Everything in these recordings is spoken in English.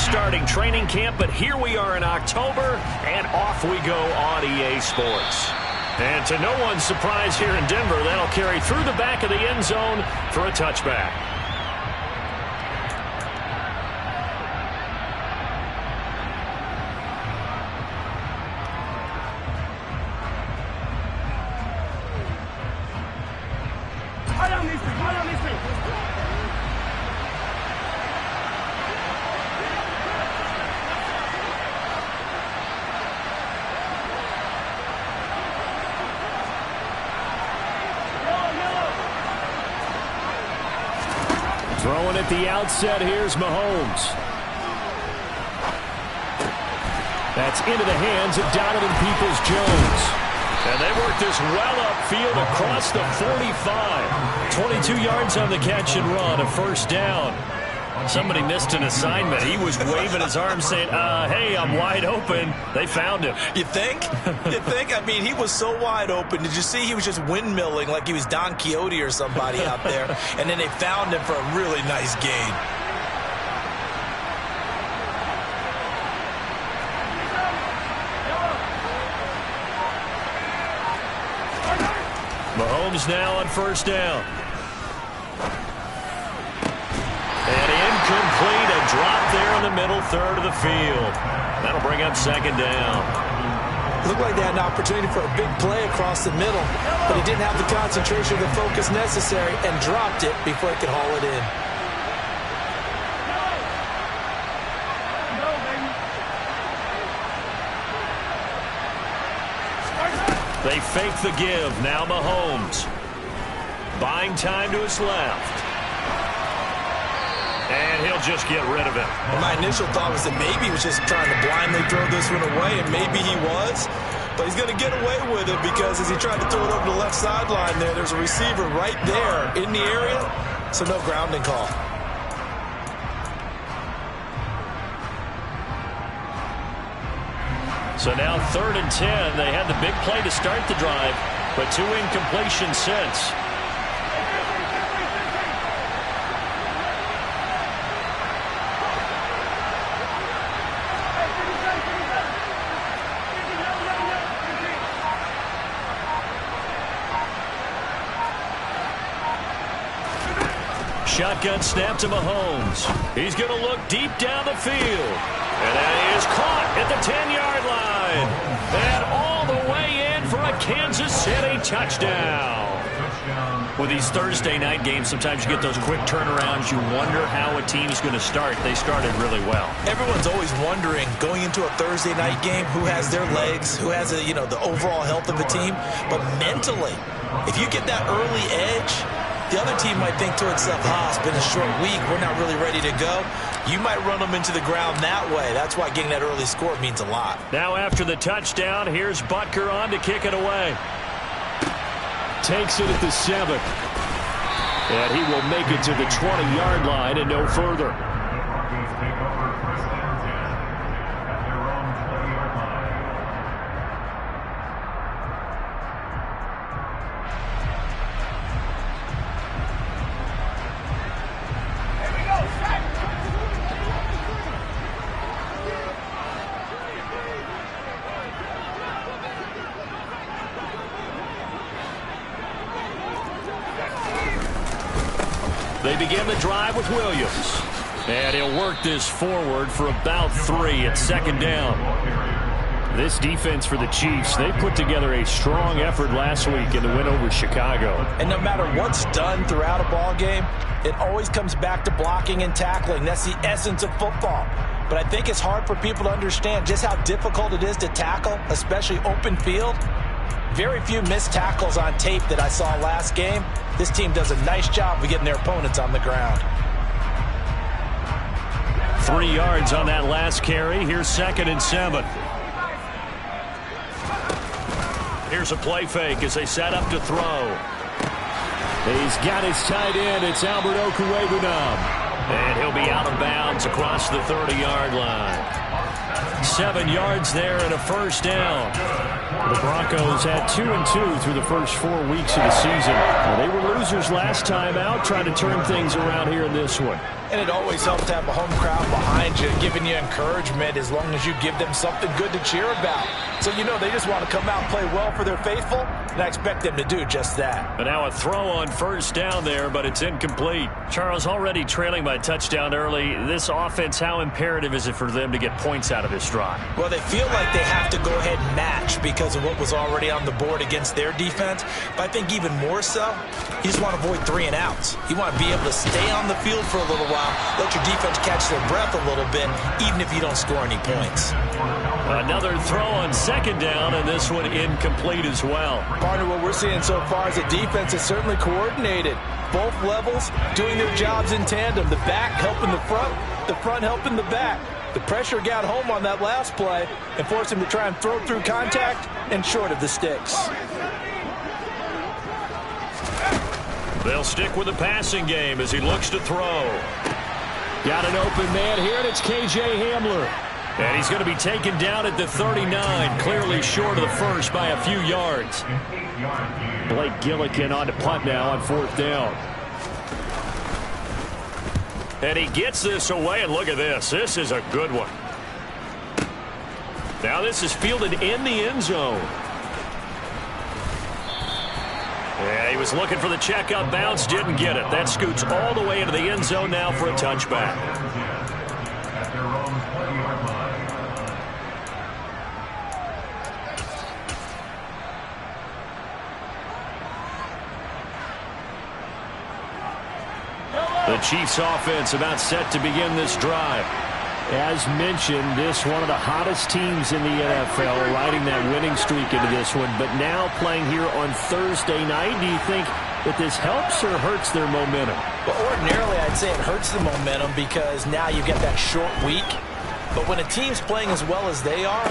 just starting training camp, but here we are in October, and off we go on EA Sports. And to no one's surprise here in Denver, that'll carry through the back of the end zone for a touchback. Throwing at the outset, here's Mahomes. That's into the hands of Donovan Peoples-Jones. And they work this well upfield across the 45. 22 yards on the catch and run, a first down. Somebody missed an assignment. He was waving his arms saying, hey, I'm wide open. They found him. You think? You think? I mean, he was so wide open. Did you see he was just windmilling like he was Don Quixote or somebody out there? And then they found him for a really nice gain. Mahomes now on first down. And incomplete, a drop there in the middle third of the field. That'll bring up second down. It looked like they had an opportunity for a big play across the middle, but he didn't have the concentration or the focus necessary and dropped it before he could haul it in. They fake the give. Now Mahomes. Buying time to his left. And he'll just get rid of it. Well, my initial thought was that maybe he was just trying to blindly throw this one away, and maybe he was. But he's going to get away with it because as he tried to throw it over the left sideline there's a receiver right there in the area, so no grounding call. So now 3rd and 10. They had the big play to start the drive, but 2 incompletions since. Shotgun snap to Mahomes. He's going to look deep down the field. And that is caught at the 10-yard line. And all the way in for a Kansas City touchdown. With these Thursday night games, sometimes you get those quick turnarounds. You wonder how a team's going to start. They started really well. Everyone's always wondering, going into a Thursday night game, who has their legs, who has the overall health of a team. But mentally, if you get that early edge, the other team might think to itself, it's been a short week. We're not really ready to go. You might run them into the ground that way. That's why getting that early score means a lot. Now after the touchdown, here's Butker on to kick it away. Takes it at the 7. And he will make it to the 20-yard line and no further. They begin the drive with Williams. And he'll work this forward for about 3 at second down. This defense for the Chiefs, they put together a strong effort last week in the win over Chicago. And no matter what's done throughout a ball game, it always comes back to blocking and tackling. That's the essence of football. But I think it's hard for people to understand just how difficult it is to tackle, especially open field. Very few missed tackles on tape that I saw last game. This team does a nice job of getting their opponents on the ground. 3 yards on that last carry. Here's 2nd and 7. Here's a play fake as they set up to throw. He's got his tight end. It's Albert Okwuegbunam. And he'll be out of bounds across the 30-yard line. 7 yards there and a first down. The Broncos had 2-2 through the first 4 weeks of the season. Well, they were losers last time out, trying to turn things around here in this one. And it always helps to have a home crowd behind you, giving you encouragement as long as you give them something good to cheer about. So you know they just want to come out and play well for their faithful, and I expect them to do just that. But now a throw on first down there, but it's incomplete. Charles, already trailing by touchdown early. This offense, how imperative is it for them to get points out of this drive? Well, they feel like they have to go ahead and match because of what was already on the board against their defense. But I think even more so, you just want to avoid 3 and outs. You want to be able to stay on the field for a little while, let your defense catch their breath a little bit, even if you don't score any points. Another throw on second down, and this one incomplete as well. Partner, what we're seeing so far is the defense is certainly coordinated. Both levels doing their jobs in tandem. The back helping the front helping the back. The pressure got home on that last play and forced him to try and throw through contact and short of the sticks. They'll stick with the passing game as he looks to throw. Got an open man here, and it's K.J. Hamler. And he's going to be taken down at the 39, clearly short of the first by a few yards. Blake Gillikin on to punt now on 4th down. And he gets this away, and look at this. This is a good one. Now this is fielded in the end zone. Yeah, he was looking for the checkup bounce, didn't get it. That scoots all the way into the end zone now for a touchback. The Chiefs offense about set to begin this drive. As mentioned, this one of the hottest teams in the NFL, riding that winning streak into this one, but now playing here on Thursday night. Do you think that this helps or hurts their momentum? Well, ordinarily I'd say it hurts the momentum because now you get that short week. But when a team's playing as well as they are,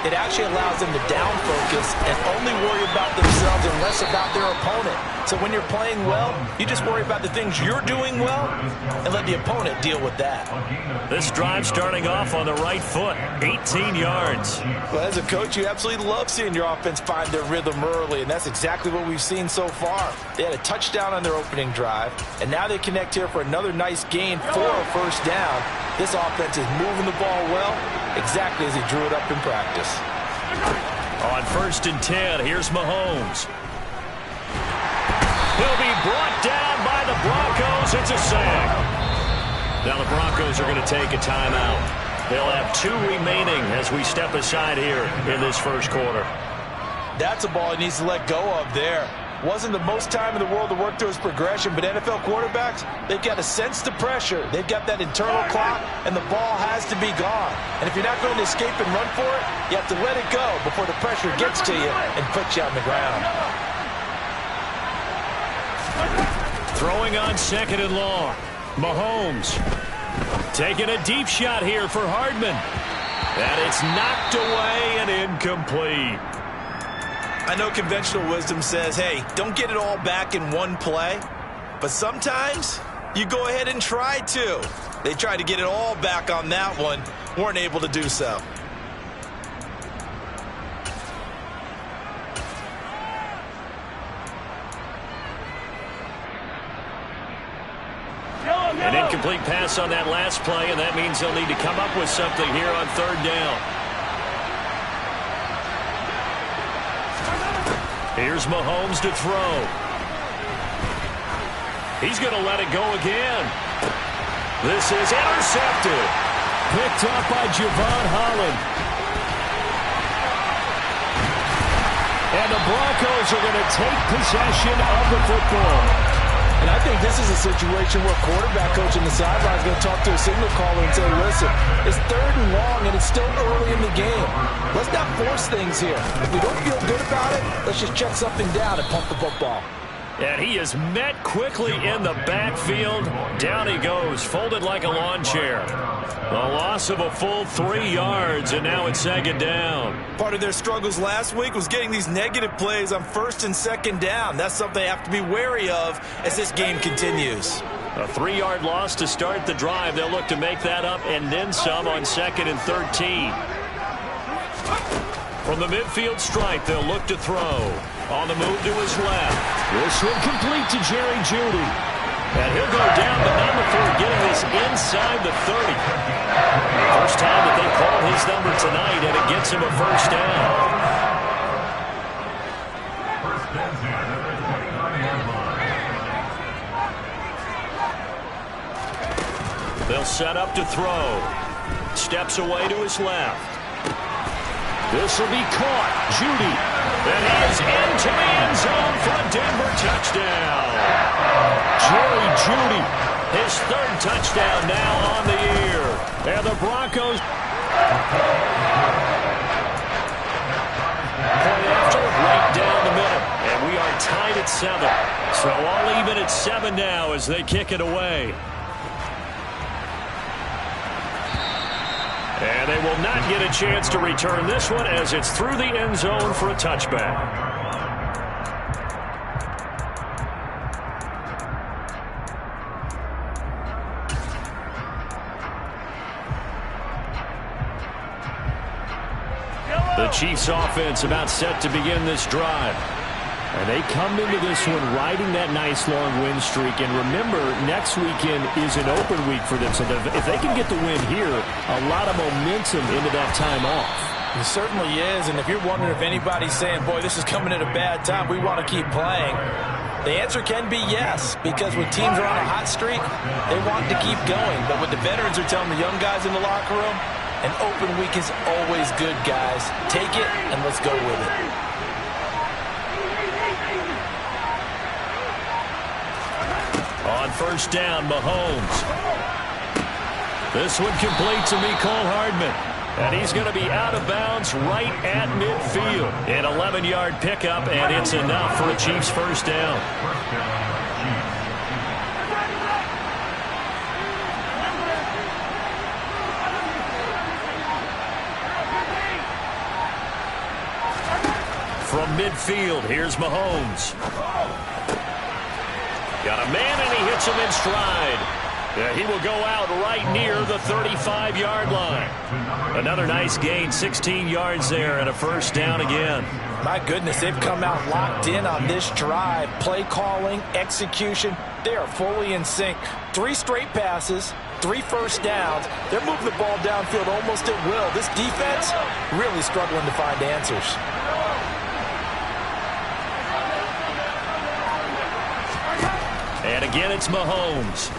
it actually allows them to down focus and only worry about themselves and less about their opponent. So when you're playing well, you just worry about the things you're doing well and let the opponent deal with that. This drive starting off on the right foot, 18 yards. Well, as a coach, you absolutely love seeing your offense find their rhythm early, and that's exactly what we've seen so far. They had a touchdown on their opening drive, and now they connect here for another nice gain for a first down. This offense is moving the ball well, exactly as he drew it up in practice. On 1st and 10, here's Mahomes. He'll be brought down by the Broncos. It's a sack. Now the Broncos are going to take a timeout. They'll have 2 remaining as we step aside here in this first quarter. That's a ball he needs to let go of there. Wasn't the most time in the world to work through his progression, but NFL quarterbacks, they've got to sense the pressure. They've got that internal clock, and the ball has to be gone. And if you're not going to escape and run for it, you have to let it go before the pressure gets to you and puts you on the ground. Throwing on 2nd and long. Mahomes taking a deep shot here for Hardman. And it's knocked away and incomplete. I know conventional wisdom says, hey, don't get it all back in one play. But sometimes you go ahead and try to. They tried to get it all back on that one. Weren't able to do so. An incomplete pass on that last play, and that means they'll need to come up with something here on 3rd down. Here's Mahomes to throw. He's going to let it go again. This is intercepted. Picked up by Javon Holland. And the Broncos are going to take possession of the football. And I think this is a situation where quarterback coach in the sideline is going to talk to a signal caller and say, listen, it's 3rd and long and it's still early in the game. Let's not force things here. If we don't feel good about it, let's just check something down and pump the football. And he is met quickly in the backfield. Down he goes, folded like a lawn chair. A loss of a full 3 yards, and now it's 2nd down. Part of their struggles last week was getting these negative plays on 1st and 2nd down. That's something they have to be wary of as this game continues. A 3-yard loss to start the drive. They'll look to make that up and then some on 2nd and 13. From the midfield stripe, they'll look to throw. On the move to his left. This one complete to Jerry Jeudy. And he'll go down, but not before getting this inside the 30. First time that they called his number tonight, and it gets him a first down. They'll set up to throw. Steps away to his left. This will be caught. Jeudy. And he is into the end zone for a Denver touchdown. Jerry Jeudy, his third touchdown now on the year. And the Broncos point after right down the middle. And we are tied at 7. So all even at 7 now as they kick it away. And they will not get a chance to return this one as it's through the end zone for a touchback. The Chiefs offense about set to begin this drive. And they come into this one riding that nice long win streak. And remember, next weekend is an open week for them. So if they can get the win here, a lot of momentum into that time off. It certainly is. And if you're wondering if anybody's saying, boy, this is coming at a bad time, we want to keep playing, the answer can be yes. Because when teams are on a hot streak, they want to keep going. But what the veterans are telling the young guys in the locker room, an open week is always good, guys. Take it and let's go with it. On first down, Mahomes. This one complete to Mecole Hardman. And he's going to be out of bounds right at midfield. An 11-yard pickup, and it's enough for a Chiefs first down. From midfield, here's Mahomes. Got a man, and he hits him in stride. Yeah, he will go out right near the 35-yard line. Another nice gain, 16 yards there, and a first down again. My goodness, they've come out locked in on this drive. Play calling, execution, they are fully in sync. 3 straight passes, 3 first downs. They're moving the ball downfield almost at will. This defense really struggling to find answers. And again, it's Mahomes.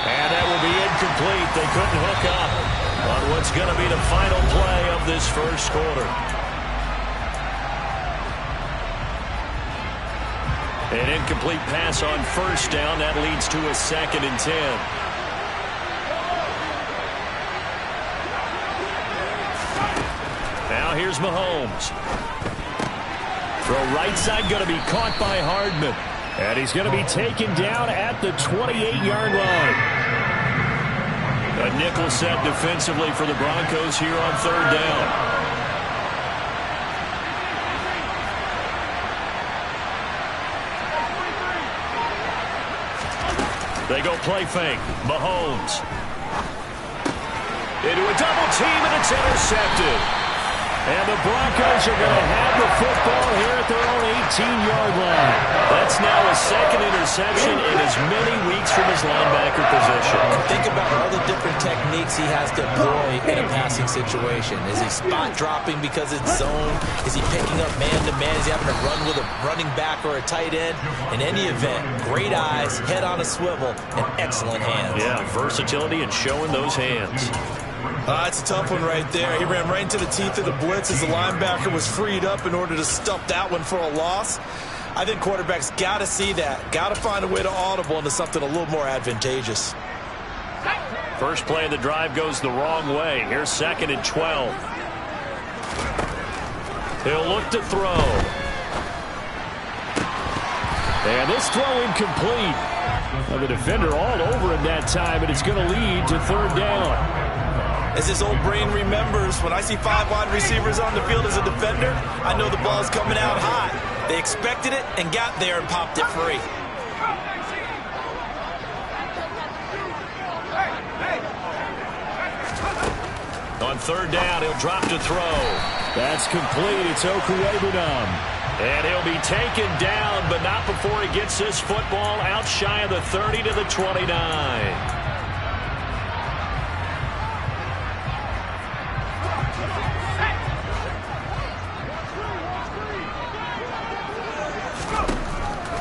And that will be incomplete. They couldn't hook up on what's going to be the final play of this first quarter. An incomplete pass on first down. That leads to a 2nd and 10. Now here's Mahomes. Throw right side, going to be caught by Hardman. And he's going to be taken down at the 28-yard line. A nickel set defensively for the Broncos here on third down. They go play fake. Mahomes. Into a double team, and it's intercepted. And the Broncos are going to have the football here at their own 18-yard line. That's now a 2nd interception in as many weeks from his linebacker position. Think about all the different techniques he has to employ in a passing situation. Is he spot dropping because it's zone? Is he picking up man-to-man? Is he having to run with a running back or a tight end? In any event, great eyes, head on a swivel, and excellent hands. Yeah, versatility and showing those hands. It's a tough one right there. He ran right into the teeth of the blitz as the linebacker was freed up in order to stuff that one for a loss. I think quarterbacks got to see that. Got to find a way to audible into something a little more advantageous. First play of the drive goes the wrong way. Here's 2nd and 12. He'll look to throw. And this throw incomplete. Well, the defender all over him that time, and it's going to lead to third down. As his old brain remembers, when I see 5 wide receivers on the field as a defender, I know the ball's coming out hot. They expected it and got there and popped it free. On third down. He'll drop to throw. That's complete. It's Okuwebunam. And he'll be taken down, but not before he gets this football out shy of the 30 to the 29.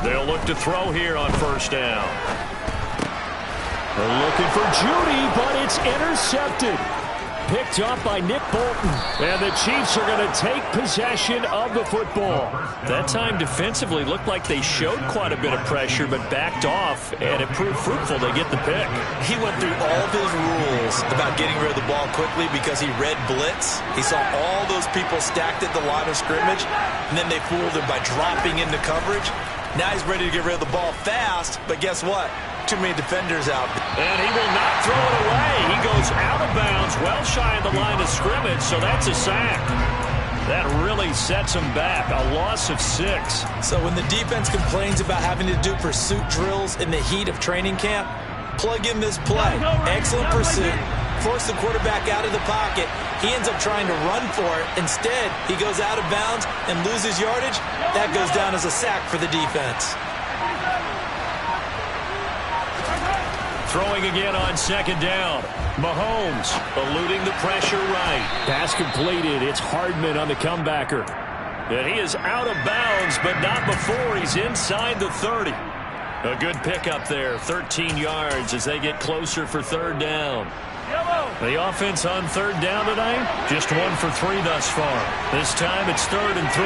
They'll look to throw here on first down. They're looking for Judy, but it's intercepted. Picked up by Nick Bolton. And the Chiefs are going to take possession of the football. That time defensively looked like they showed quite a bit of pressure, but backed off, and it proved fruitful. They get the pick. He went through all of his rules about getting rid of the ball quickly because he read blitz. He saw all those people stacked at the line of scrimmage, and then they fooled him by dropping into coverage. Now he's ready to get rid of the ball fast, but guess what? Too many defenders out. And he will not throw it away. He goes out of bounds, well shy of the line of scrimmage, so that's a sack. That really sets him back, a loss of 6. So when the defense complains about having to do pursuit drills in the heat of training camp, plug in this play. Excellent pursuit. Force the quarterback out of the pocket. He ends up trying to run for it. Instead, he goes out of bounds and loses yardage. That goes down as a sack for the defense. Throwing again on second down. Mahomes eluding the pressure right. Pass completed. It's Hardman on the comebacker. And he is out of bounds, but not before he's inside the 30. A good pickup there, 13 yards as they get closer for third down. The offense on third down tonight, just 1 for 3 thus far. This time it's 3rd and 3.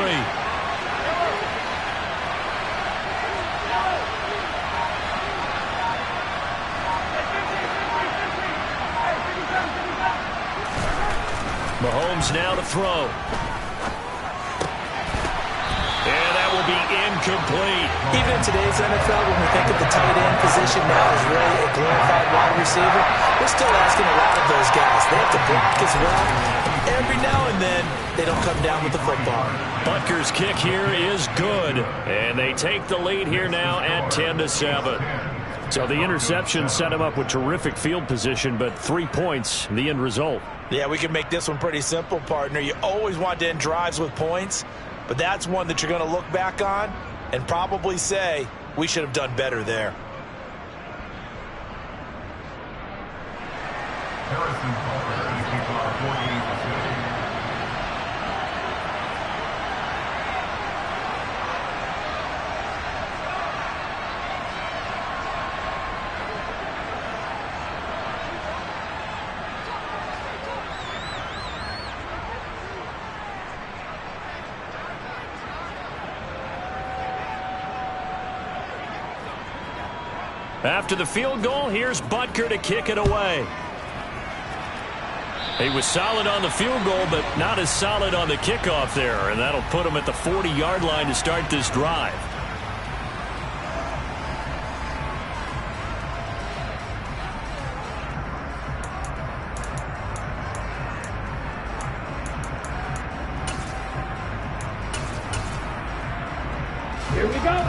Mahomes now to throw. And that will be incomplete. Even in today's NFL, when we think of the tight end position now as really a glorified wide receiver, we're still asking a lot of those guys. They have to block as well. Every now and then, they don't come down with the football. Butker's kick here is good. And they take the lead here now at 10-7. So the interception set him up with terrific field position, but 3 points, the end result. Yeah, we can make this one pretty simple, partner. You always want to end drives with points, but that's one that you're going to look back on and probably say, we should have done better there. After the field goal, here's Butker to kick it away. He was solid on the field goal, but not as solid on the kickoff there, and that'll put him at the 40-yard line to start this drive.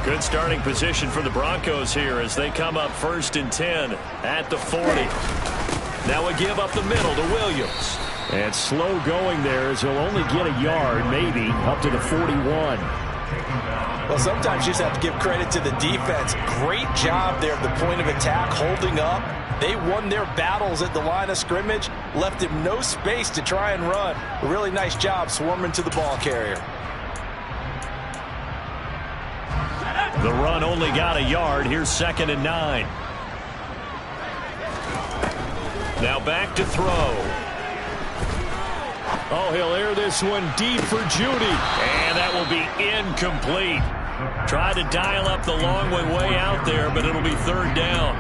Good starting position for the Broncos here as they come up 1st and 10 at the 40. Now a give up the middle to Williams. And slow going there as he'll only get a yard, maybe, up to the 41. Well, sometimes you just have to give credit to the defense. Great job there at the point of attack, holding up. They won their battles at the line of scrimmage, left him no space to try and run. A really nice job swarming to the ball carrier. The run only got a yard. Here's 2nd and 9. Now back to throw. Oh, he'll air this one deep for Judy. And that will be incomplete. Tried to dial up the long one way out there, but it'll be 3rd down.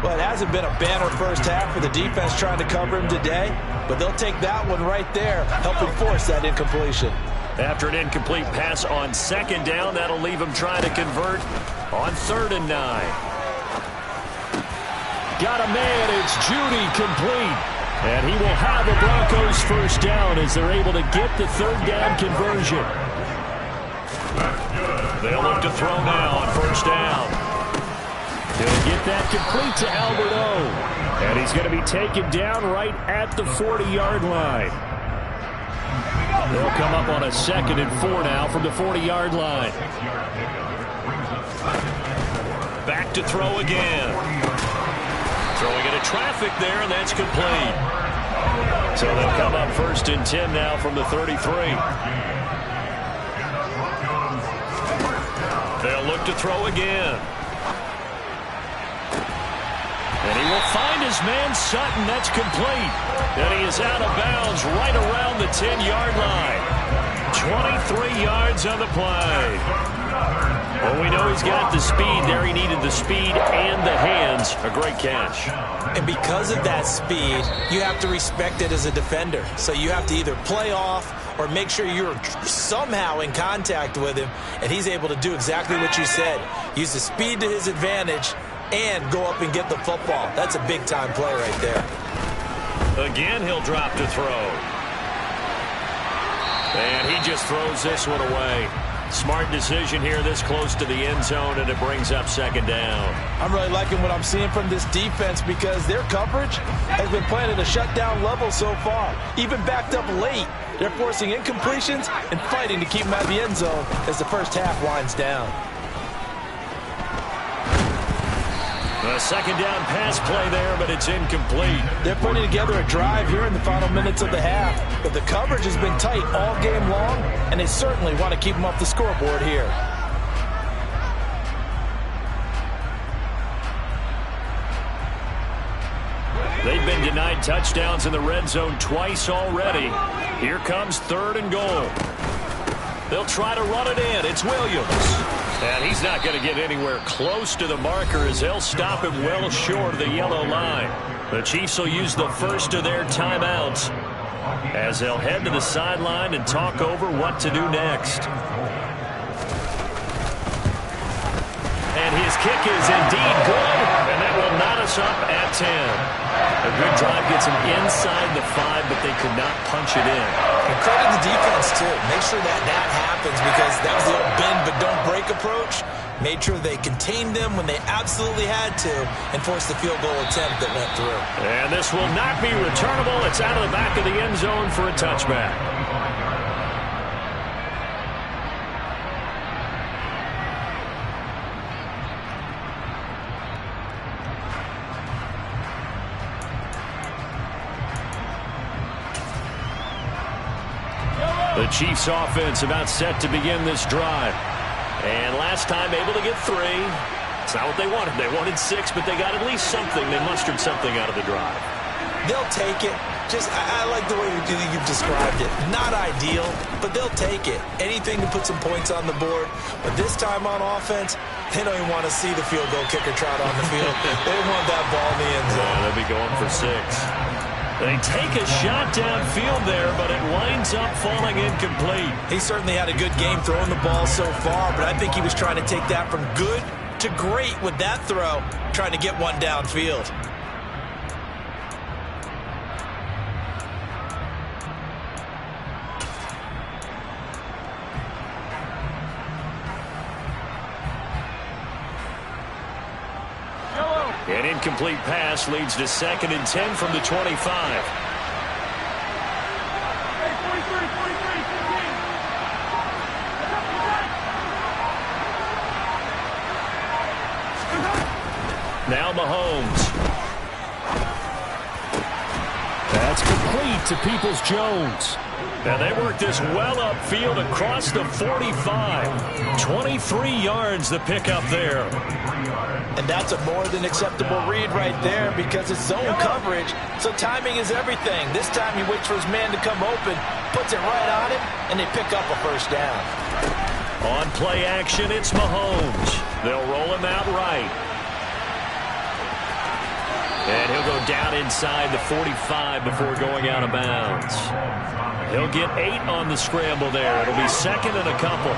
Well, it hasn't been a banner first half for the defense trying to cover him today, but they'll take that one right there, helping force that incompletion. After an incomplete pass on 2nd down, that'll leave him trying to convert on 3rd and 9. Got a man, it's Judy, complete. And he will have the Broncos 1st down as they're able to get the 3rd down conversion. They'll look to throw now on 1st down. He'll get that complete to Albert O. And he's going to be taken down right at the 40-yard line. They'll come up on a 2nd and 4 now from the 40-yard line. Back to throw again. Throwing into traffic there, and that's complete. So they'll come up 1st and 10 now from the 33. They'll look to throw again. And he will find his man Sutton. That's complete. And he is out of bounds right around the 10-yard line. 23 yards on the play. Well, we know he's got the speed there. He needed the speed and the hands. A great catch. And because of that speed, you have to respect it as a defender. So you have to either play off or make sure you're somehow in contact with him. And he's able to do exactly what you said. Use the speed to his advantage and go up and get the football. That's a big-time play right there. Again, he'll drop to throw. And he just throws this one away. Smart decision here this close to the end zone, and it brings up 2nd down. I'm really liking what I'm seeing from this defense because their coverage has been playing at a shutdown level so far. Even backed up late, they're forcing incompletions and fighting to keep them out of the end zone as the first half winds down. A 2nd down pass play there, but it's incomplete. They're putting together a drive here in the final minutes of the half, but the coverage has been tight all game long, and they certainly want to keep them off the scoreboard here. They've been denied touchdowns in the red zone twice already. Here comes 3rd and goal. They'll try to run it in. It's Williams. And he's not going to get anywhere close to the marker as they'll stop him well short of the yellow line. The Chiefs will use the first of their timeouts as they'll head to the sideline and talk over what to do next. And his kick is indeed good, and that will knot us up at 10. A good drive gets him inside the 5, but they could not punch it in. And credit the defense, too. Make sure that happens because that was the old bend but don't break approach. Made sure they contained them when they absolutely had to and forced the field goal attempt that went through. And this will not be returnable. It's out of the back of the end zone for a touchback. The Chiefs offense about set to begin this drive. And last time able to get 3. It's not what they wanted. They wanted 6, but they got at least something. They mustered something out of the drive. They'll take it. I like the way you've described it. Not ideal, but they'll take it. Anything to put some points on the board. But this time on offense, they don't even want to see the field goal kicker trot on the field. They want that ball in the end zone. Yeah, they'll be going for 6. They take a shot downfield there, but it winds up falling incomplete. He certainly had a good game throwing the ball so far, but I think he was trying to take that from good to great with that throw, trying to get one downfield. An incomplete pass leads to 2nd and 10 from the 25. Now Mahomes. That's complete to Peoples-Jones. And they work this well upfield across the 45. 23 yards the pickup there. And that's a more than acceptable read right there because it's zone coverage, so timing is everything. This time he waits for his man to come open, puts it right on him, and they pick up a 1st down. On play action, it's Mahomes. They'll roll him out right. And he'll go down inside the 45 before going out of bounds. He'll get 8 on the scramble there. It'll be 2nd and a couple.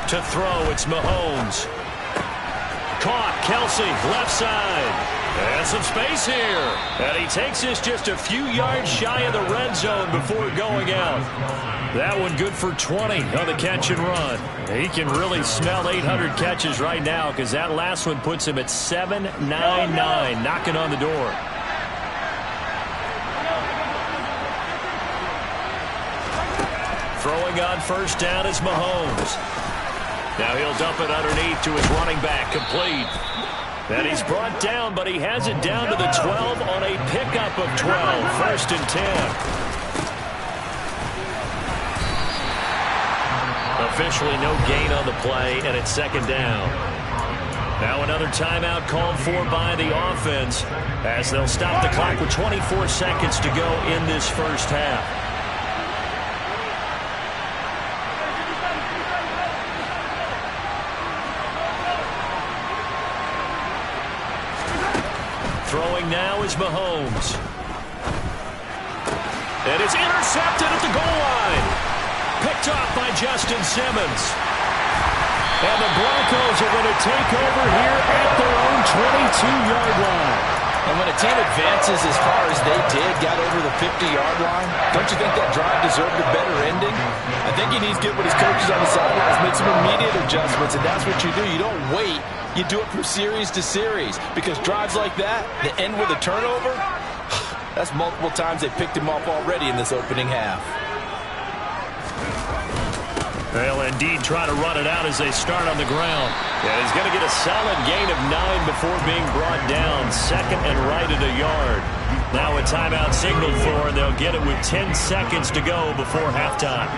To throw, it's Mahomes. Caught, Kelsey, left side. And some space here. And he takes this just a few yards shy of the red zone before going out. That one good for 20 on the catch and run. He can really smell 800 catches right now because that last one puts him at 799, knocking on the door. Throwing on first down is Mahomes. Now he'll dump it underneath to his running back, complete. And he's brought down, but he has it down to the 12 on a pickup of 12. First and 10. Officially no gain on the play, and it's second down. Now another timeout called for by the offense as they'll stop the clock with 24 seconds to go in this first half. Throwing now is Mahomes. And it's intercepted at the goal line. Picked off by Justin Simmons. And the Broncos are going to take over here at their own 22-yard line. And when a team advances as far as they did, got over the 50-yard line, don't you think that drive deserved a better ending? I think he needs to get with his coaches on the sidelines, make some immediate adjustments, and that's what you do. You don't wait. You do it from series to series because drives like that end with a turnover, that's multiple times they picked him off already in this opening half. They'll indeed try to run it out as they start on the ground. Yeah, he's going to get a solid gain of 9 before being brought down. Second and right at a yard. Now a timeout signaled for, and they'll get it with 10 seconds to go before halftime.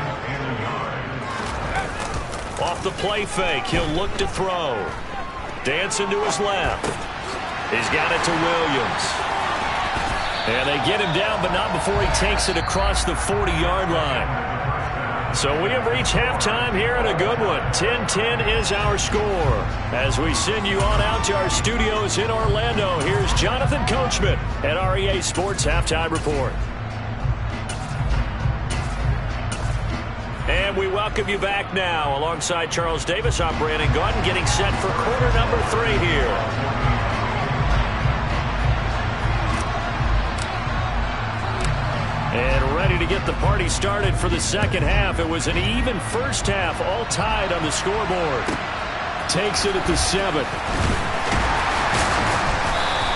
Off the play fake, he'll look to throw. Dancing to his left. He's got it to Williams. And they get him down, but not before he takes it across the 40-yard line. So we have reached halftime here in a good one. 10-10 is our score. As we send you on out to our studios in Orlando, here's Jonathan Coachman at REA Sports Halftime Report. And we welcome you back now. Alongside Charles Davis, I'm Brandon Gaudin, getting set for quarter number 3 here. And ready to get the party started for the second half. It was an even first half, all tied on the scoreboard. Takes it at the 7.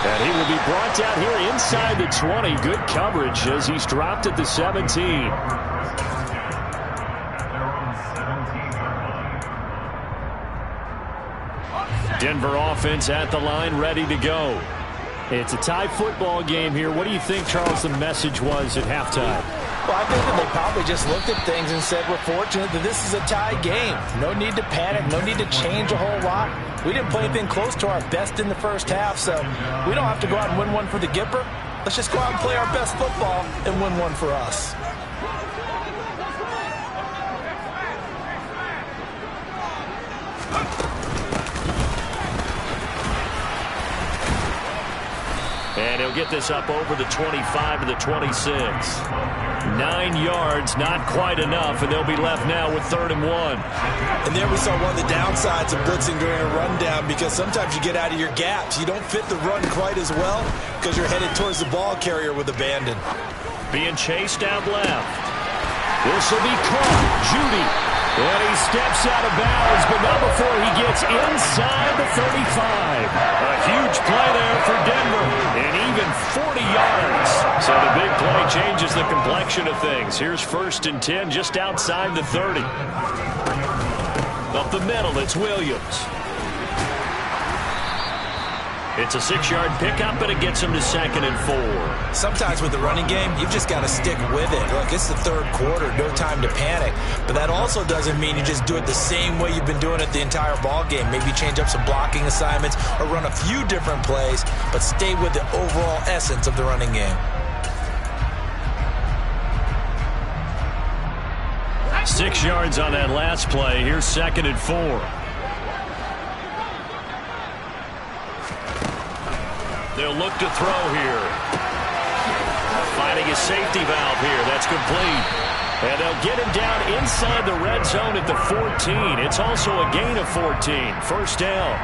And he will be brought down here inside the 20. Good coverage as he's dropped at the 17. Denver offense at the line, ready to go. It's a tie football game here. What do you think, Charles, the message was at halftime? Well, I think that they probably just looked at things and said, we're fortunate that this is a tie game. No need to panic. No need to change a whole lot. We didn't play anything close to our best in the first half, so we don't have to go out and win one for the Gipper. Let's just go out and play our best football and win one for us. And he'll get this up over the 25 to the 26. 9 yards, not quite enough, and they'll be left now with 3rd and 1. And there we saw one of the downsides of blitzing during a rundown, because sometimes you get out of your gaps. You don't fit the run quite as well because you're headed towards the ball carrier with abandon. Being chased out left. This will be caught. Judy. And he steps out of bounds, but not before he gets inside the 35. A huge play there for Denver, and even 40 yards. So the big play changes the complexion of things. Here's 1st and 10 just outside the 30. Up the middle, it's Williams. It's a 6-yard pickup, and it gets him to 2nd and 4. Sometimes with the running game, you've just got to stick with it. Look, it's the 3rd quarter, no time to panic. But that also doesn't mean you just do it the same way you've been doing it the entire ball game. Maybe change up some blocking assignments or run a few different plays, but stay with the overall essence of the running game. 6 yards on that last play. Here's 2nd and 4. They'll look to throw here. Finding a safety valve here. That's complete. And they'll get him down inside the red zone at the 14. It's also a gain of 14. First down.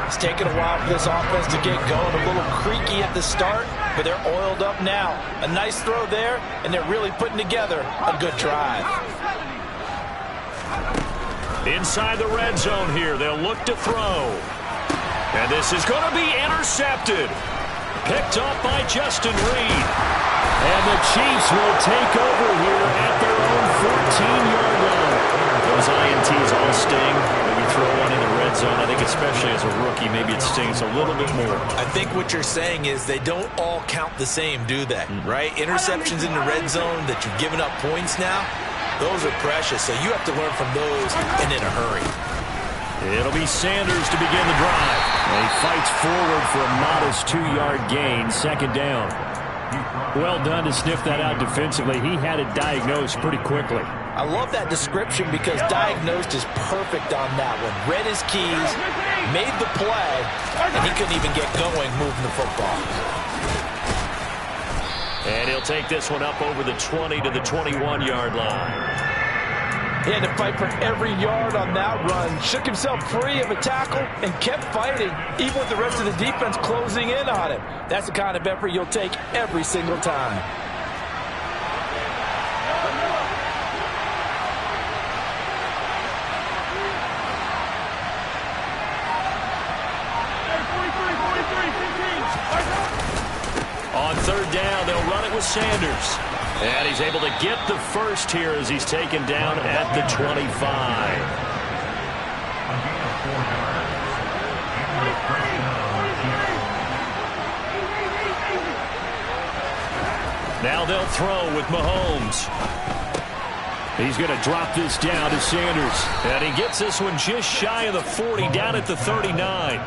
It's taken a while for this offense to get going. A little creaky at the start, but they're oiled up now. A nice throw there, and they're really putting together a good drive. Inside the red zone here, they'll look to throw. And this is going to be intercepted. Picked up by Justin Reed. And the Chiefs will take over here at their own 14-yard line. Those INTs all sting. When you throw one in the red zone, I think especially as a rookie, maybe it stings a little bit more. I think what you're saying is they don't all count the same, do they? Right? Interceptions in the red zone that you've given up points now, those are precious. So you have to learn from those and in a hurry. It'll be Sanders to begin the drive. And he fights forward for a modest 2-yard gain, second down. Well done to sniff that out defensively. He had it diagnosed pretty quickly. I love that description because diagnosed is perfect on that one. Read his keys, made the play, and he couldn't even get going moving the football. And he'll take this one up over the 20 to the 21-yard line. He had to fight for every yard on that run. Shook himself free of a tackle and kept fighting, even with the rest of the defense closing in on him. That's the kind of effort you'll take every single time. On third down, they'll run it with Sanders. And he's able to get the first here as he's taken down at the 25. Now they'll throw with Mahomes. He's going to drop this down to Sanders. And he gets this one just shy of the 40, down at the 39.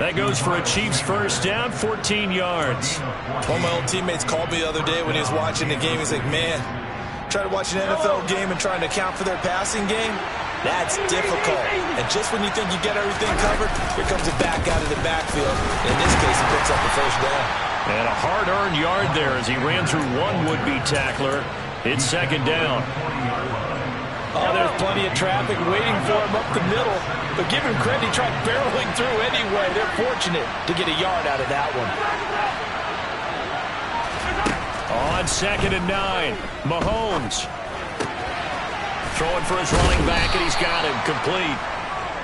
That goes for a Chiefs first down, 14 yards. One of my old teammates called me the other day when he was watching the game. He's like, man, trying to watch an NFL game and trying to account for their passing game, that's difficult. And just when you think you get everything covered, here comes it back out of the backfield. In this case, he picks up the first down. And a hard-earned yard there as he ran through one would-be tackler. It's second down. Oh, there's plenty of traffic waiting for him up the middle. But give him credit, he tried barreling through anyway. They're fortunate to get a yard out of that one. On second and 9, Mahomes. Throwing for his running back, and he's got him complete.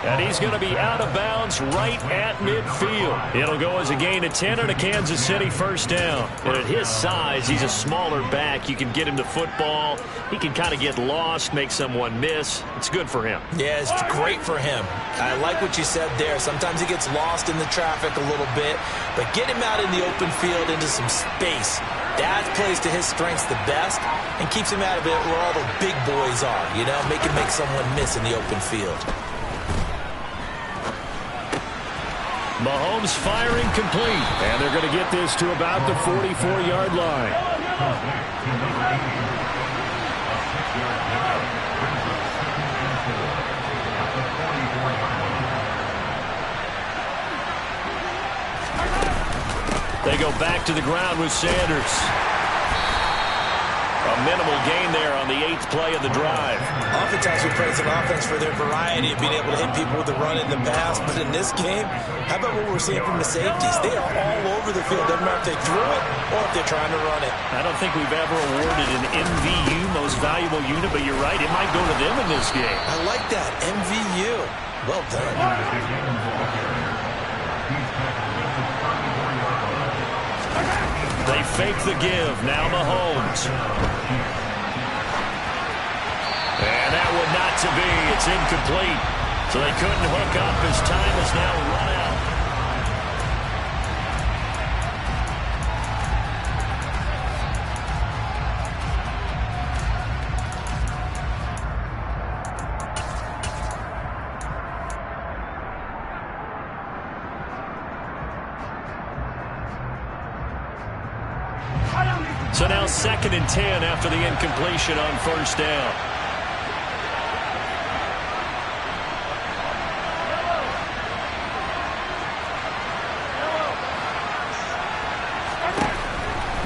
And he's going to be out of bounds right at midfield. It'll go as a gain of 10 and a Kansas City first down. And at his size, he's a smaller back. You can get him to football. He can kind of get lost, make someone miss. It's good for him. Yeah, it's great for him. I like what you said there. Sometimes he gets lost in the traffic a little bit. But get him out in the open field into some space. That plays to his strengths the best and keeps him out of it where all the big boys are. You know, make someone miss in the open field. Mahomes firing complete. And they're going to get this to about the 44-yard line. They go back to the ground with Sanders. A minimal gain there on the 8th play of the drive. Oftentimes we praise an offense for their variety of being able to hit people with the run in the pass. But in this game, how about what we're seeing from the safeties? They are all over the field. Doesn't matter if they threw it or if they're trying to run it. I don't think we've ever awarded an MVU, most valuable unit, but you're right. It might go to them in this game. I like that. MVU. Well done. They fake the give. Now Mahomes. And that one not to be. It's incomplete. So they couldn't hook up. His time is now run out. So now 2nd and 10 after the incompletion on first down.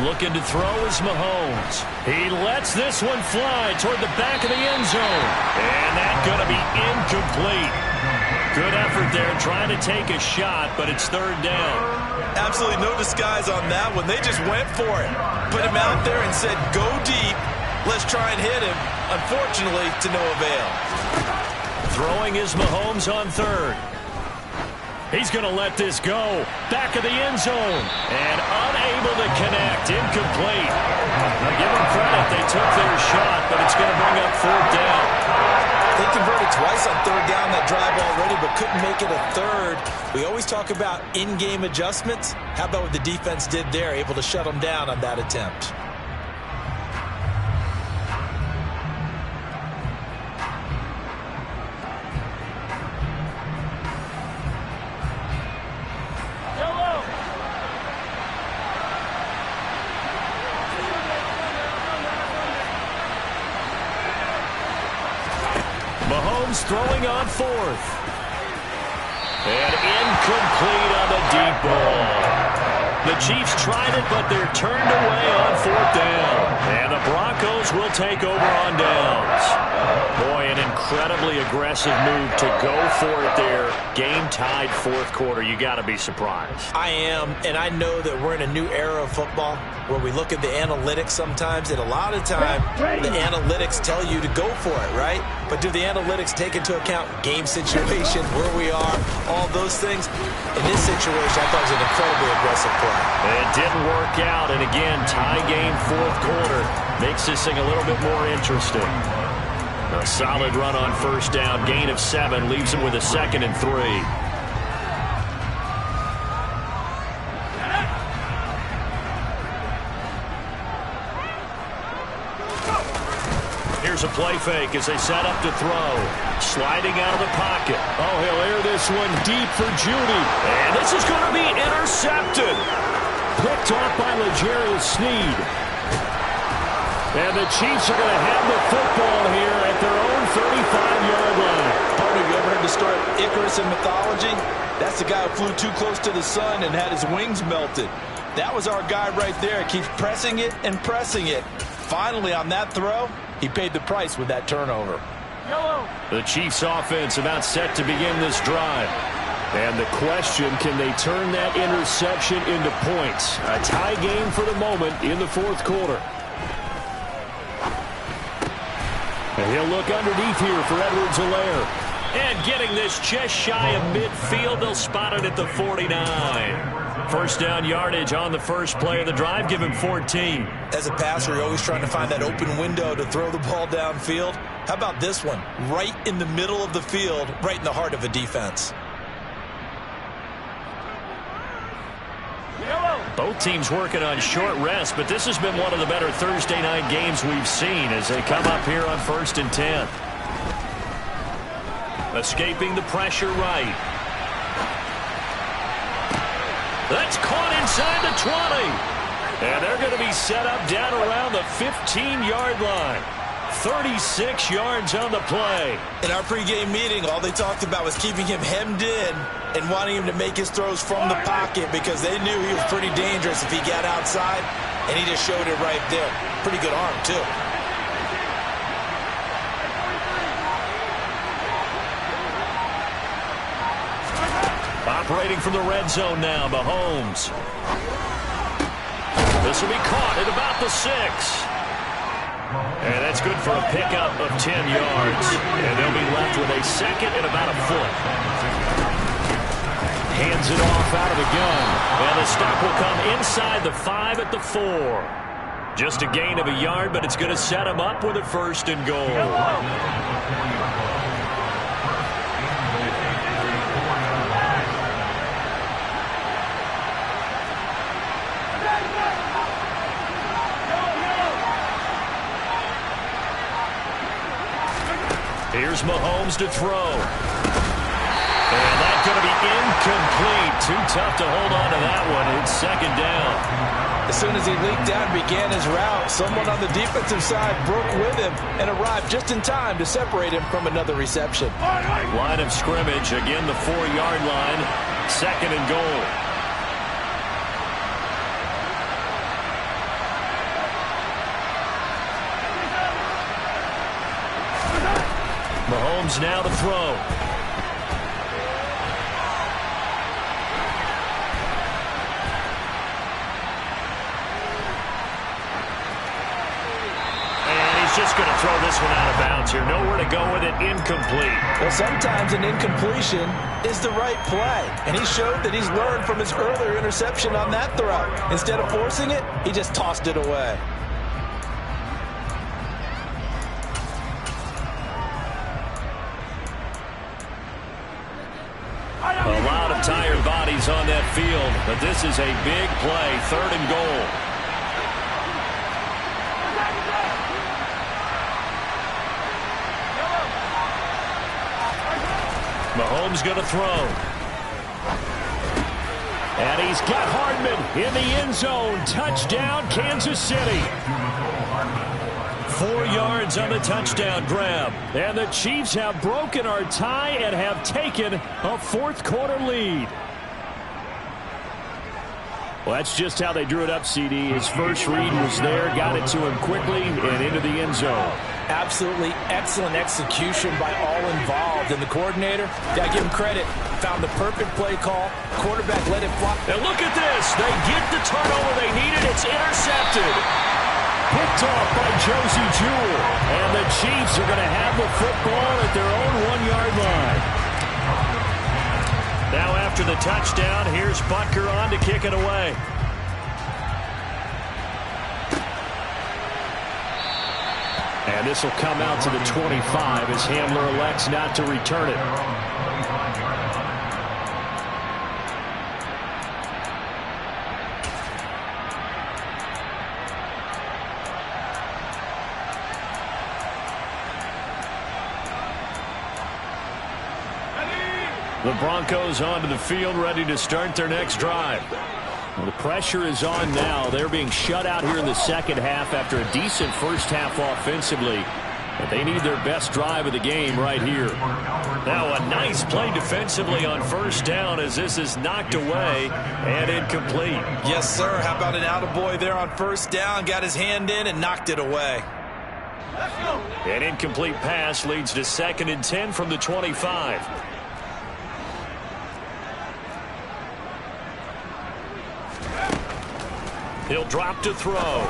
Looking to throw is Mahomes. He lets this one fly toward the back of the end zone. And that's going to be incomplete. Good effort there trying to take a shot, but it's third down. Absolutely no disguise on that one. They just went for it. Put him out there and said, go deep. Let's try and hit him. Unfortunately, to no avail. Throwing is Mahomes on third. He's going to let this go. Back of the end zone. And unable to connect. Incomplete. Now give them credit. They took their shot, but it's going to bring up fourth down. They converted twice on third down that drive already, but couldn't make it a third. We always talk about in-game adjustments. How about what the defense did there, able to shut them down on that attempt? Mahomes throwing on fourth. And incomplete on the deep ball. The Chiefs tried it, but they're turned away on fourth down. And the Broncos will take over on downs. Boy, an incredibly aggressive move to go for it there. Game tied fourth quarter. You got to be surprised. I am, and I know that we're in a new era of football where we look at the analytics sometimes, and a lot of time the analytics tell you to go for it, right? But do the analytics take into account game situation, where we are, all those things? In this situation, I thought it was an incredibly aggressive play. It didn't work out, and again, tie game fourth quarter makes this thing a little bit more interesting. A solid run on first down, gain of 7, leaves him with a 2nd and 3. Here's a play fake as they set up to throw. Sliding out of the pocket. Oh, he'll air this one deep for Judy. And this is going to be intercepted. Picked off by L'Jarius Sneed. And the Chiefs are going to have the football here at their own 35-yard line. Partner, you ever heard the story of Icarus in mythology? That's the guy who flew too close to the sun and had his wings melted. That was our guy right there. Keeps pressing it and pressing it. Finally, on that throw, he paid the price with that turnover. The Chiefs offense about set to begin this drive. And the question, can they turn that interception into points? A tie game for the moment in the fourth quarter. And he'll look underneath here for Edwards-Helaire. And getting this just shy of midfield, they'll spot it at the 49. First down yardage on the first play of the drive, give him 14. As a passer, you're always trying to find that open window to throw the ball downfield. How about this one? Right in the middle of the field, right in the heart of a defense. Both teams working on short rest, but this has been one of the better Thursday night games we've seen as they come up here on 1st and 10. Escaping the pressure right. That's caught inside the 20. And they're going to be set up down around the 15-yard line. 36 yards on the play. In our pregame meeting, all they talked about was keeping him hemmed in and wanting him to make his throws from the pocket because they knew he was pretty dangerous if he got outside, and he just showed it right there. Pretty good arm, too. Operating from the red zone now, Mahomes. This will be caught at about the 6. And that's good for a pickup of 10 yards. And they'll be left with a 2nd and about a foot. Hands it off out of the gun. And the stop will come inside the 5 at the 4. Just a gain of a yard, but it's going to set him up with a 1st and goal. Here's Mahomes to throw. And that's going to be incomplete. Too tough to hold on to that one. It's 2nd down. As soon as he leaked out and began his route, someone on the defensive side broke with him and arrived just in time to separate him from another reception. Line of scrimmage, again the 4-yard line. 2nd and goal. Mahomes now to throw. just going to throw this one out of bounds here. Nowhere to go with it. Incomplete. Well, sometimes an incompletion is the right play. And he showed that he's learned from his earlier interception on that throw. Instead of forcing it, he just tossed it away. A lot of tired bodies on that field, but this is a big play, 3rd and goal. Mahomes going to throw. And he's got Hardman in the end zone. Touchdown, Kansas City. 4 yards on the touchdown grab. And the Chiefs have broken our tie and have taken a 4th quarter lead. Well, that's just how they drew it up, CD. His first read was there, got it to him quickly, and into the end zone. Absolutely excellent execution by all involved. And the coordinator, gotta give him credit, found the perfect play call. Quarterback let it fly. And look at this. They get the turnover they needed. It's intercepted. Picked off by Josie Jewell. And the Chiefs are going to have the football at their own 1-yard line. Now after the touchdown, here's Butker on to kick it away. And this will come out to the 25 as Hamler elects not to return it. The Broncos onto the field, ready to start their next drive. Well, the pressure is on now. They're being shut out here in the second half after a decent first half offensively. But they need their best drive of the game right here. Now a nice play defensively on first down as this is knocked away and incomplete. Yes, sir. How about an attaboy there on first down? Got his hand in and knocked it away. An incomplete pass leads to 2nd and 10 from the 25. He'll drop to throw.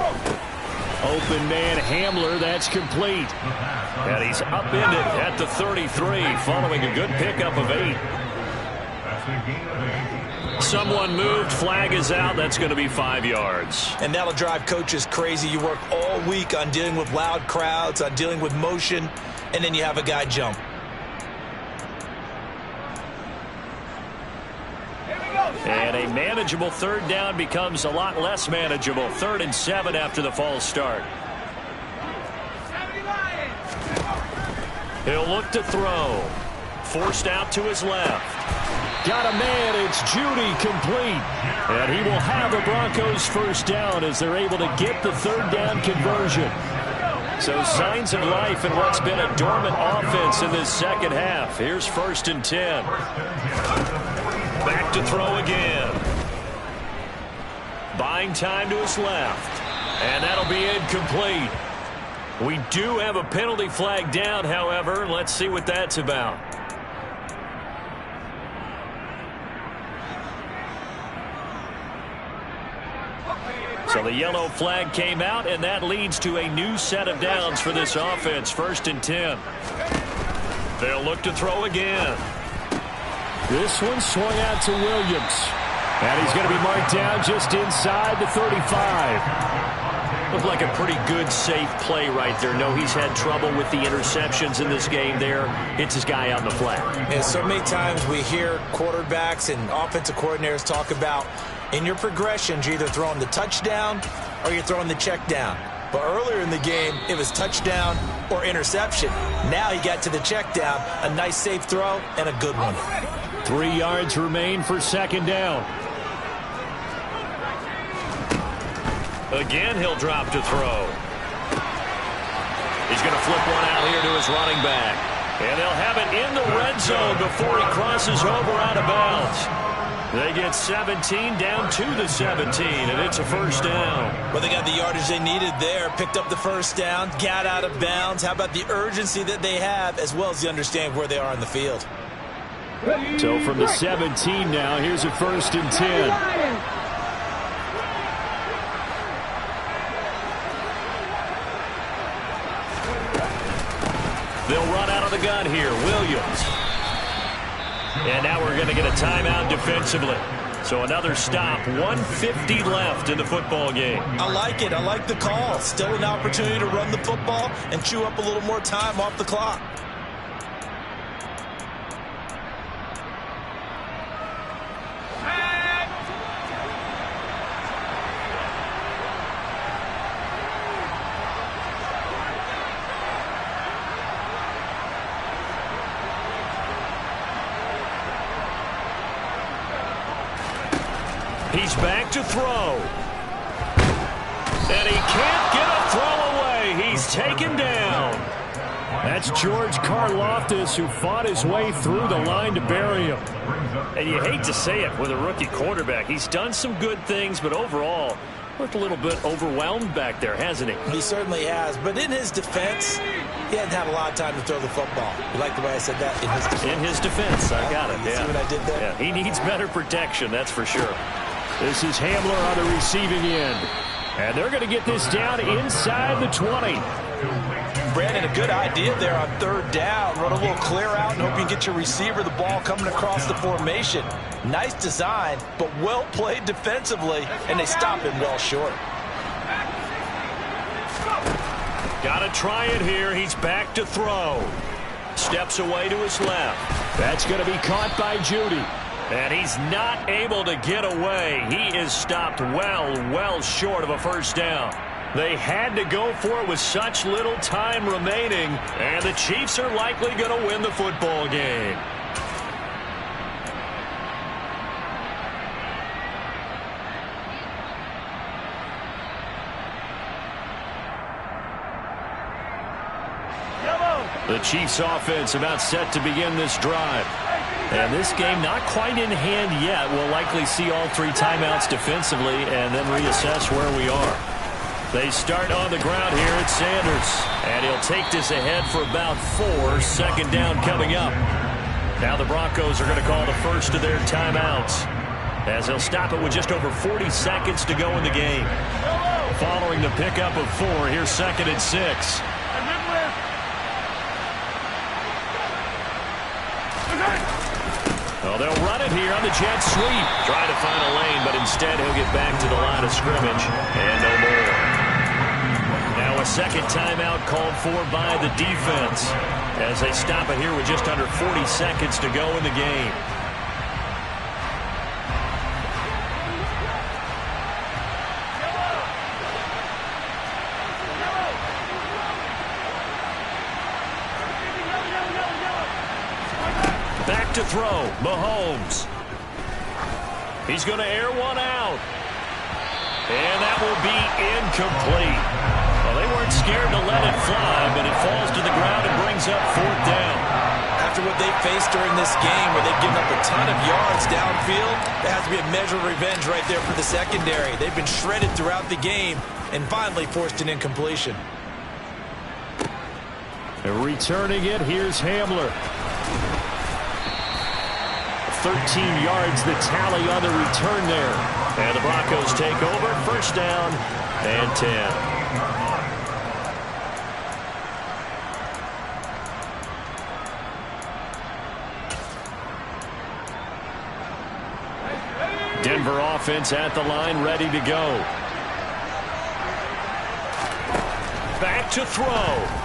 Open man Hamler, that's complete. And he's upended at the 33 following a good pickup of 8. Someone moved, flag is out, that's going to be 5 yards. And that'll drive coaches crazy. You work all week on dealing with loud crowds, on dealing with motion, and then you have a guy jump. And a manageable 3rd down becomes a lot less manageable. 3rd and 7 after the false start. He'll look to throw. Forced out to his left. Got a man. It's Judy complete. And he will have the Broncos first down as they're able to get the 3rd down conversion. So signs of life in what's been a dormant offense in this second half. Here's 1st and 10. Back to throw again. Buying time to his left. And that'll be incomplete. We do have a penalty flag down, however. Let's see what that's about. So the yellow flag came out, and that leads to a new set of downs for this offense. 1st and 10. They'll look to throw again. This one swung out to Williams. And he's going to be marked down just inside the 35. Looked like a pretty good, safe play right there. No, he's had trouble with the interceptions in this game there. Hits his guy out in the flat. And so many times we hear quarterbacks and offensive coordinators talk about in your progressions, you're either throwing the touchdown or you're throwing the check down. But earlier in the game, it was touchdown or interception. Now he got to the check down, a nice safe throw, and a good one. 3 yards remain for 2nd down. Again, he'll drop to throw. He's going to flip one out here to his running back. And they'll have it in the red zone before he crosses over out of bounds. They get 17 down to the 17, and it's a first down. Well, they got the yardage they needed there, picked up the first down, got out of bounds. How about the urgency that they have, as well as the understanding where they are in the field? So from the 17 now, here's a 1st and 10. They'll run out of the gun here. Williams. And now we're going to get a timeout defensively. So another stop. 1:50 left in the football game. I like it. I like the call. Still an opportunity to run the football and chew up a little more time off the clock. He's back to throw. And he can't get a throw away. He's taken down. That's George Karlaftis, who fought his way through the line to bury him. And you hate to say it with a rookie quarterback. He's done some good things, but overall, looked a little bit overwhelmed back there, hasn't he? He certainly has. But in his defense, he hadn't had a lot of time to throw the football. You like the way I said that? In his defense. In his defense. I got it. You see what I did there? Yeah, he needs better protection, that's for sure. This is Hamler on the receiving end. And they're going to get this down inside the 20. Brandon, a good idea there on third down. Run a little clear out and hope you get your receiver the ball coming across the formation. Nice design, but well played defensively, and they stop him well short. Got to try it here. He's back to throw. Steps away to his left. That's going to be caught by Judy. And he's not able to get away. He is stopped well short of a first down. They had to go for it with such little time remaining, and the Chiefs are likely going to win the football game. The Chiefs offense about set to begin this drive. And this game not quite in hand yet. We'll likely see all three timeouts defensively and then reassess where we are. They start on the ground here at Sanders. And he'll take this ahead for about 4. Second down coming up. Now the Broncos are going to call the first of their timeouts, as they'll stop it with just over 40 seconds to go in the game. Following the pickup of 4, here's 2nd and 6. Well, they'll run it here on the jet sweep. Try to find a lane, but instead he'll get back to the line of scrimmage and no more. Now a second timeout called for by the defense, as they stop it here with just under 40 seconds to go in the game. To throw, Mahomes. He's going to air one out. And that will be incomplete. Well, they weren't scared to let it fly, but it falls to the ground and brings up 4th down. After what they faced during this game, where they've given up a ton of yards downfield, there has to be a measure of revenge right there for the secondary. They've been shredded throughout the game and finally forced an incompletion. And returning it, here's Hamler. 13 yards the tally on the return there. And the Broncos take over. First down and 10. Denver offense at the line, ready to go. Back to throw.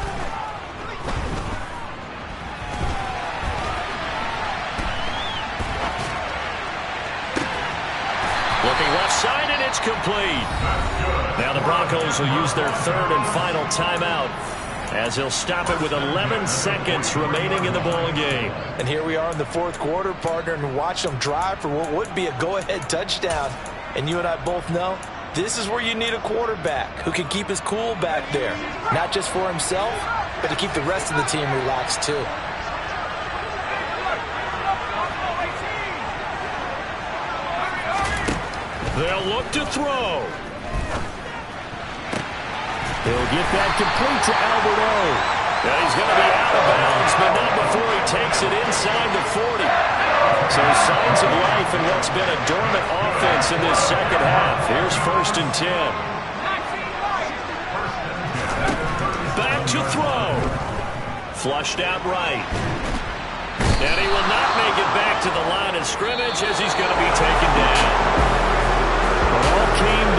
Looking left side, and it's complete. Now the Broncos will use their third and final timeout, as they'll stop it with 11 seconds remaining in the ball game. And here we are in the 4th quarter, partner, and watch them drive for what would be a go-ahead touchdown. And you and I both know this is where you need a quarterback who can keep his cool back there, not just for himself, but to keep the rest of the team relaxed too. They'll look to throw. He'll get that complete to Alberto. And he's going to be out of bounds, but not before he takes it inside the 40. So signs of life in what's been a dormant offense in this second half. Here's 1st and 10. Back to throw. Flushed out right. And he will not make it back to the line of scrimmage as he's going to be taken down. It all came